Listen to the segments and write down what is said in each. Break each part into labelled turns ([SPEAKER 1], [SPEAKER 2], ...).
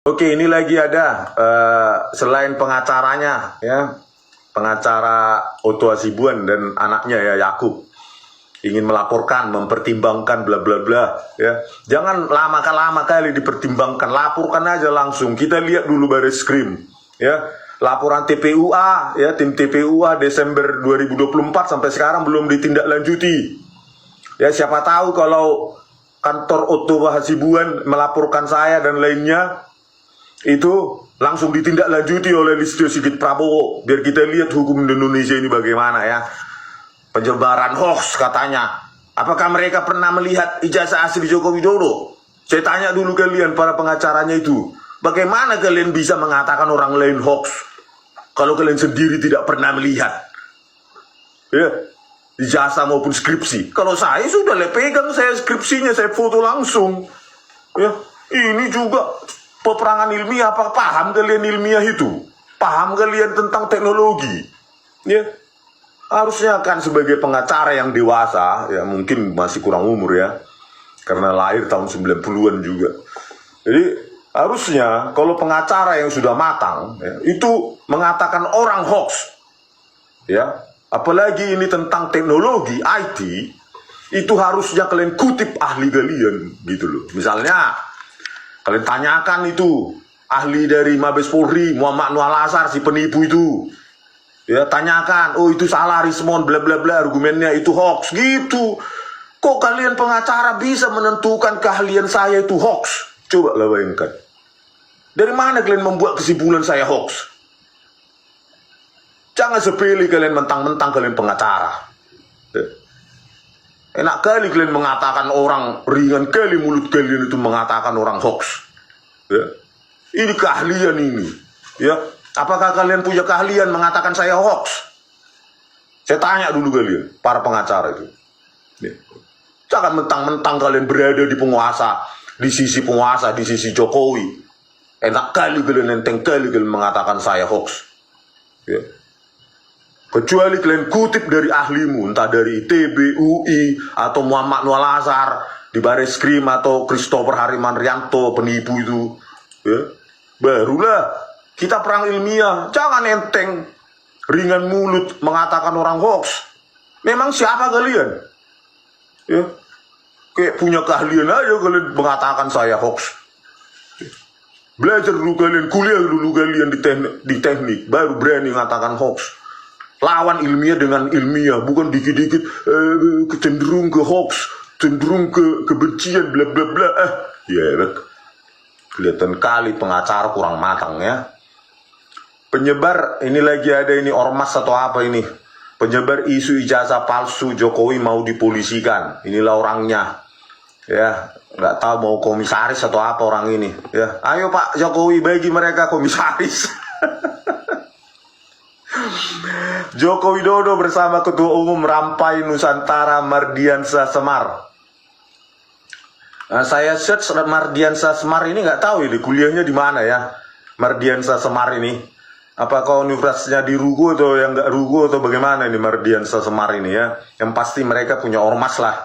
[SPEAKER 1] Oke, ini lagi ada selain pengacaranya, ya, pengacara Otto Hasibuan dan anaknya ya Yakub ingin melaporkan, mempertimbangkan, bla bla bla, ya. Jangan lama kali dipertimbangkan, laporkan aja langsung. Kita lihat dulu Bareskrim, ya. Laporan TPUA, ya, tim TPUA Desember 2024 sampai sekarang belum ditindaklanjuti. Ya, siapa tahu kalau kantor Otto Hasibuan melaporkan saya dan lainnya, itu langsung ditindaklanjuti oleh Listio Sigit Prabowo, biar kita lihat hukum di Indonesia ini bagaimana, ya. Penyebaran hoax katanya. Apakah mereka pernah melihat ijazah asli Joko Widodo? Saya tanya dulu kalian para pengacaranya itu, bagaimana kalian bisa mengatakan orang lain hoax kalau kalian sendiri tidak pernah melihat, ya, ijazah maupun skripsi? Kalau saya sudah pegang saya skripsinya, saya foto langsung, ya. Ini juga peperangan ilmiah. Apa paham kalian ilmiah itu? Paham kalian tentang teknologi? Ya, harusnya kan sebagai pengacara yang dewasa, ya, mungkin masih kurang umur, ya, karena lahir tahun 90-an juga. Jadi harusnya kalau pengacara yang sudah matang, ya, itu mengatakan orang hoax, ya, apalagi ini tentang teknologi IT, itu harusnya kalian kutip ahli kalian gitu loh. Misalnya kalian tanyakan itu ahli dari Mabes Polri, Muhammad Nur Al-Azhar, si penipu itu, ya, tanyakan, oh itu salah Rismon, bla bla bla, argumennya itu hoax gitu. Kok kalian pengacara bisa menentukan keahlian saya itu hoax? Coba lah bayangkan. Dari mana kalian membuat kesimpulan saya hoax? Jangan sepele kalian mentang-mentang kalian pengacara, ya. Enak kali kalian mengatakan orang, ringan kali mulut kalian itu mengatakan orang hoax, ya. Ini keahlian ini, ya. Apakah kalian punya keahlian mengatakan saya hoax? Saya tanya dulu kalian, para pengacara itu, ya. Jangan mentang-mentang kalian berada di penguasa, di sisi penguasa, di sisi Jokowi. Enak kali kalian, enteng kali kalian mengatakan saya hoax, ya. Kecuali kalian kutip dari ahlimu, entah dari ITB, UI, atau Muhammad Nur Al-Azhar di Bareskrim, atau Christopher Hariman Rianto, penipu itu, ya. Barulah kita perang ilmiah. Jangan enteng, ringan mulut mengatakan orang hoax. Memang siapa kalian? Ya, kayak punya keahlian aja kalian mengatakan saya hoax. Belajar dulu kalian, kuliah dulu kalian di teknik, baru berani mengatakan hoax. Lawan ilmiah dengan ilmiah, bukan dikit-dikit cenderung ke hoax, cenderung ke kebencian, bla bla bla. Ya, kelihatan kali pengacara kurang matang, ya. Penyebar, ini lagi ada ini ormas atau apa ini, penyebar isu ijazah palsu Jokowi mau dipolisikan. Inilah orangnya, ya. Nggak tahu mau komisaris atau apa orang ini, ya. Ayo Pak Jokowi bagi mereka komisaris. Joko Widodo bersama Ketua Umum Rampai Nusantara Mardiansah Semar. Nah, saya search Mardiansah Semar ini, nggak tahu ini kuliahnya di mana, ya. Mardiansah Semar ini, apakah universitasnya di Rugo atau yang nggak Rugo atau bagaimana ini Mardiansah Semar ini, ya. Yang pasti mereka punya ormas lah.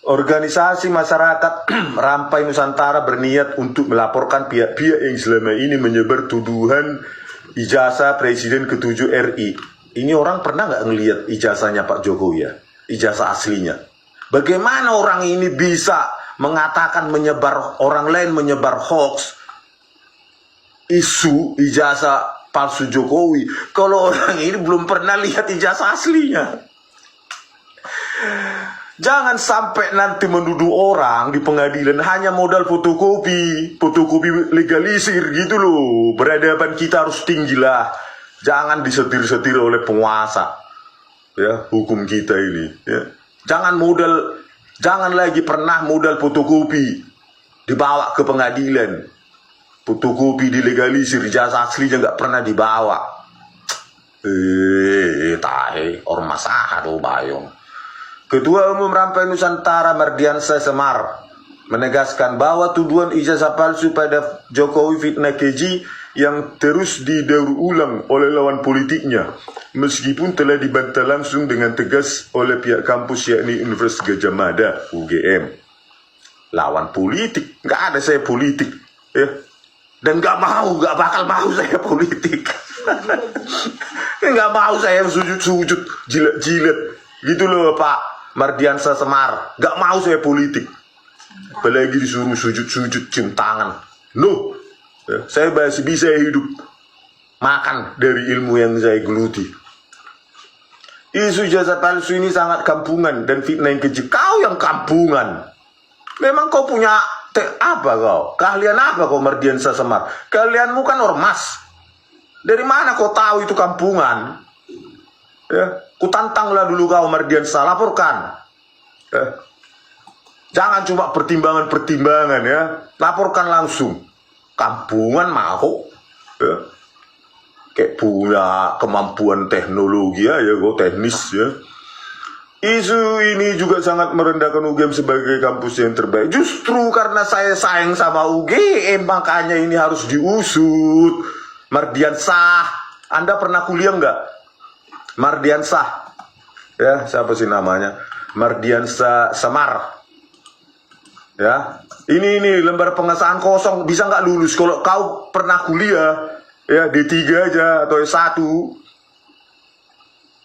[SPEAKER 1] Organisasi masyarakat Rampai Nusantara berniat untuk melaporkan pihak-pihak yang selama ini menyebar tuduhan ijazah Presiden ke-7 RI. Ini orang pernah nggak ngelihat ijazahnya Pak Jokowi, ya? Ijazah aslinya. Bagaimana orang ini bisa mengatakan orang lain menyebar hoax, isu ijazah palsu Jokowi, kalau orang ini belum pernah lihat ijazah aslinya? Jangan sampai nanti menuduh orang di pengadilan hanya modal fotokopi legalisir gitu loh. Peradaban kita harus tinggi lah. Jangan disetir-setir oleh penguasa, ya, hukum kita ini, ya. Jangan lagi pernah modal fotokopi dibawa ke pengadilan. Fotokopi dilegalisir, ijazah aslinya nggak pernah dibawa. Tahe ormas aduh bayong. Ketua Umum Rampai Nusantara Mardiansah Semar menegaskan bahwa tuduhan ijazah palsu pada Jokowi fitnah keji yang terus didaur ulang oleh lawan politiknya, meskipun telah dibantah langsung dengan tegas oleh pihak kampus yakni Universitas Gadjah Mada UGM. Lawan politik, nggak ada saya politik, ya. Dan gak bakal mau saya politik. Gak mau saya sujud-sujud, jilat-jilat. Gitu loh Pak Mardiansyah Semar. Gak mau saya politik. Apalagi disuruh sujud-sujud, cium tangan. No, saya masih bisa hidup makan dari ilmu yang saya geluti. Isu ijazah palsu ini sangat kampungan dan fitnah yang keji. Kau yang kampungan. Memang kau punya apa kau? Keahlian apa kau Mardiansyah Semar? Keahlianmu kan ormas. Dari mana kau tahu itu kampungan? Ya, ku tantanglah dulu kau Mardiansyah, laporkan. Ya. Jangan cuma pertimbangan-pertimbangan ya. Laporkan langsung. Kampungan mau. Ya. Kayak punya kemampuan teknologi ya, kau teknis ya. Isu ini juga sangat merendahkan UGM sebagai kampus yang terbaik. Justru karena saya sayang sama UGM, makanya ini harus diusut. Mardiansyah, Anda pernah kuliah nggak? Mardiansyah, ya siapa sih namanya? Mardiansyah Semar. Ya, ini lembar pengesahan kosong, bisa nggak lulus kalau kau pernah kuliah? Ya D3 aja atau S1.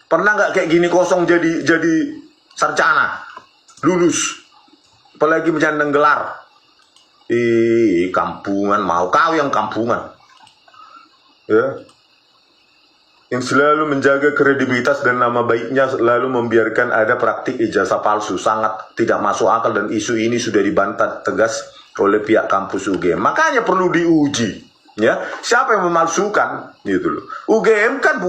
[SPEAKER 1] Pernah nggak kayak gini kosong jadi sarjana, lulus, apalagi menyandang gelar. Kampungan mau, kau yang kampungan. Ya, yang selalu menjaga kredibilitas dan nama baiknya, selalu membiarkan ada praktik ijazah palsu, sangat tidak masuk akal dan isu ini sudah dibantah tegas oleh pihak kampus UGM. Makanya perlu diuji, ya, siapa yang memalsukan, gitu loh. UGM kan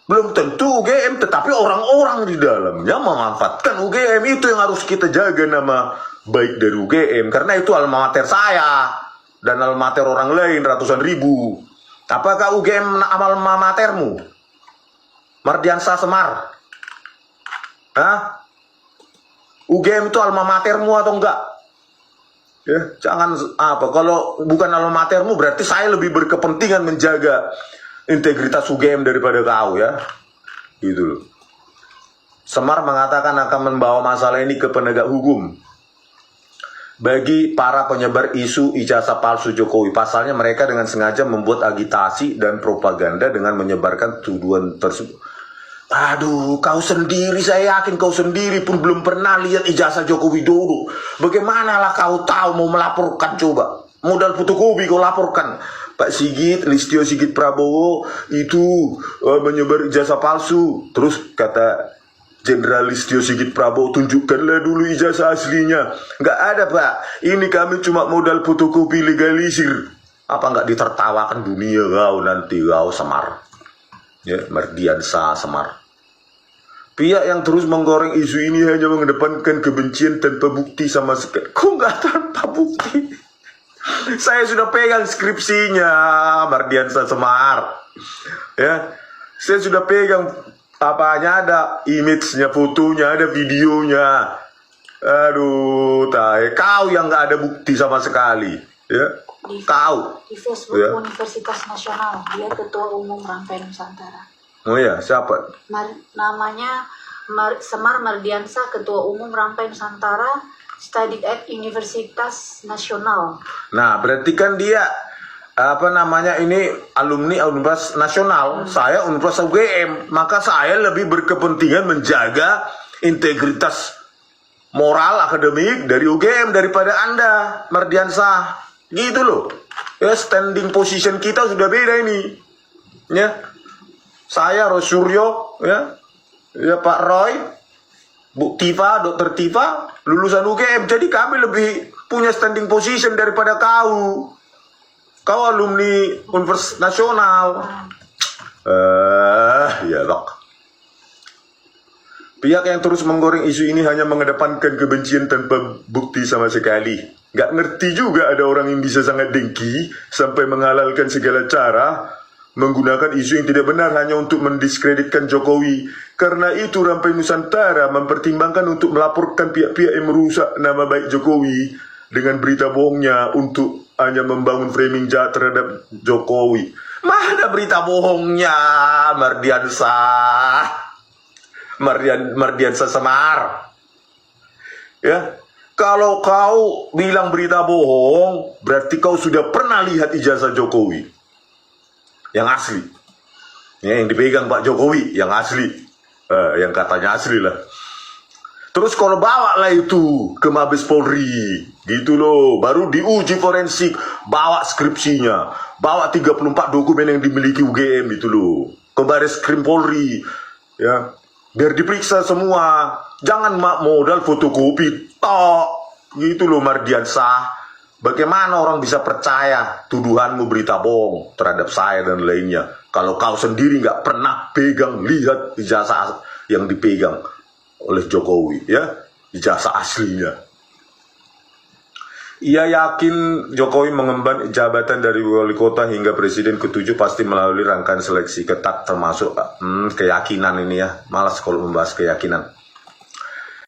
[SPEAKER 1] belum tentu UGM, tetapi orang-orang di dalamnya memanfaatkan UGM. Itu yang harus kita jaga nama baik dari UGM, karena itu alma mater saya dan alma mater orang lain ratusan ribu. Apakah UGM alma matermu? Mardiansyah Semar? Hah? UGM itu alma matermu atau enggak? Ya, jangan apa, kalau bukan alma matermu berarti saya lebih berkepentingan menjaga integritas UGM daripada kau ya. Gitu loh. Semar mengatakan akan membawa masalah ini ke penegak hukum. Bagi para penyebar isu ijazah palsu Jokowi, pasalnya mereka dengan sengaja membuat agitasi dan propaganda dengan menyebarkan tuduhan tersebut. Aduh, kau sendiri, saya yakin kau sendiri pun belum pernah lihat ijazah Joko Widodo. Bagaimanalah kau tahu mau melaporkan, coba? Modal fotokopi kau laporkan. Pak Sigit, Listio Sigit Prabowo itu menyebar ijazah palsu. Terus kata Jenderal Listio Sigit Prabowo, tunjukkanlah dulu ijazah aslinya. Nggak ada Pak, ini kami cuma modal fotokopi legalisir. Apa nggak ditertawakan dunia kau nanti kau Semar? Ya, Mardiansyah Semar. Pihak yang terus menggoreng isu ini hanya mengedepankan kebencian tanpa bukti sama sekali. Kok nggak tanpa bukti? Saya sudah pegang skripsinya Mardiansyah Semar. Ya, saya sudah pegang apanya, ada image-nya, fotonya, ada videonya. Aduh, kau yang nggak ada bukti sama sekali. Ya, kau.
[SPEAKER 2] Di Facebook ya. Universitas Nasional, dia Ketua Umum Rangkai Nusantara.
[SPEAKER 1] Oh ya, siapa?
[SPEAKER 2] Namanya Semar Mardiansyah, Ketua Umum Rangkai Nusantara, Studied at Universitas Nasional. Nah,
[SPEAKER 1] berarti kan dia ini alumni Universitas Nasional. Saya Universitas UGM, maka saya lebih berkepentingan menjaga integritas moral akademik dari UGM daripada Anda, Mardiansyah. Gitu loh. Ya, standing position kita sudah beda ini. Ya. Saya Roy Suryo, ya Pak Roy, Bu Tifa, Dr. Tifa, lulusan UGM. Jadi kami lebih punya standing position daripada kau. Kau alumni Universitas Nasional. Ya dok. Pihak yang terus menggoreng isu ini hanya mengedepankan kebencian tanpa bukti sama sekali. Gak ngerti juga ada orang yang bisa sangat dengki sampai menghalalkan segala cara menggunakan isu yang tidak benar hanya untuk mendiskreditkan Jokowi. Karena itu Rangkai Nusantara mempertimbangkan untuk melaporkan pihak-pihak yang merusak nama baik Jokowi dengan berita bohongnya untuk hanya membangun framing jahat terhadap Jokowi. Mana berita bohongnya, Mardiansyah Semar? Ya, Kalau kau bilang berita bohong, berarti kau sudah pernah lihat ijazah Jokowi yang asli. Ya, yang dipegang Pak Jokowi yang asli, yang katanya asli lah. Terus kalau bawa lah itu ke Mabes Polri, gitu loh, baru diuji forensik, bawa skripsinya, bawa 34 dokumen yang dimiliki UGM itu loh, ke Baris Krim Polri, ya, biar diperiksa semua. Jangan modal fotokopi, tok, gitu loh Mardiansah. Bagaimana orang bisa percaya tuduhanmu berita bohong terhadap saya dan lainnya, kalau kau sendiri nggak pernah pegang, lihat ijazah yang dipegang oleh Jokowi, ya, ijazah aslinya. Ia yakin Jokowi mengemban jabatan dari wali kota hingga presiden ke-7 pasti melalui rangkaian seleksi ketat, termasuk keyakinan ini ya. Malas kalau membahas keyakinan.